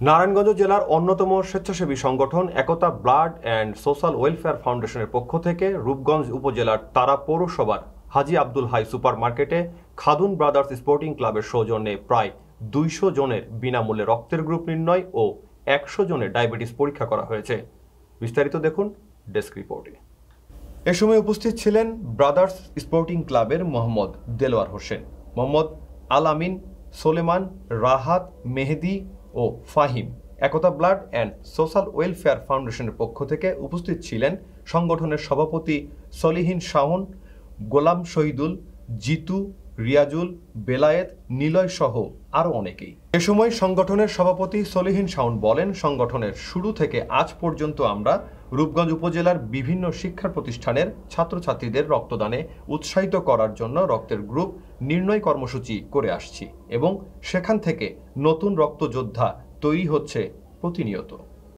নারায়ণগঞ্জ জেলার অন্যতম স্বেচ্ছাসেবী সংগঠন একতা ব্লাড অ্যান্ড সোশ্যাল ওয়েলফেয়ার ফাউন্ডেশনের পক্ষ থেকে রূপগঞ্জ উপজেলার তারা পৌরসভার হাজী আব্দুল হাই সুপার মার্কেটে খাদুন ব্রাদার্স স্পোর্টিং ক্লাবের সৌজন্যে প্রায় 200 জনের বিনামূল্যে রক্তের গ্রুপ নির্ণয় ও 100 জনের ডায়াবেটিস পরীক্ষা করা হয়েছে। বিস্তারিত দেখুন ডেস্ক রিপোর্টে। এ সময় উপস্থিত ছিলেন ব্রাদার্স স্পোর্টিং ক্লাবের মোহাম্মদ দেলোয়ার হোসেন, মোহাম্মদ আল আমিন, সোলেমান, রাহাত, মেহেদি ও ফাহিম। একতা ব্লাড অ্যান্ড সোশ্যাল ওয়েলফেয়ার ফাউন্ডেশনের পক্ষ থেকে উপস্থিত ছিলেন সংগঠনের সভাপতি সলিহিন শাওন, গোলাম শহীদুল, জিতু, রিয়াজুল, বেলায়েত, নিলয় সহ আরও অনেকেই। এ সময় সংগঠনের সভাপতি সলিহিন শাওন বলেন, সংগঠনের শুরু থেকে আজ পর্যন্ত আমরা রূপগঞ্জ উপজেলার বিভিন্ন শিক্ষা প্রতিষ্ঠানের ছাত্রছাত্রীদের রক্তদানে উৎসাহিত করার জন্য রক্তের গ্রুপ নির্ণয় কর্মসূচি করে আসছি এবং সেখান থেকে নতুন রক্তযোদ্ধা তৈরি হচ্ছে প্রতিনিয়ত।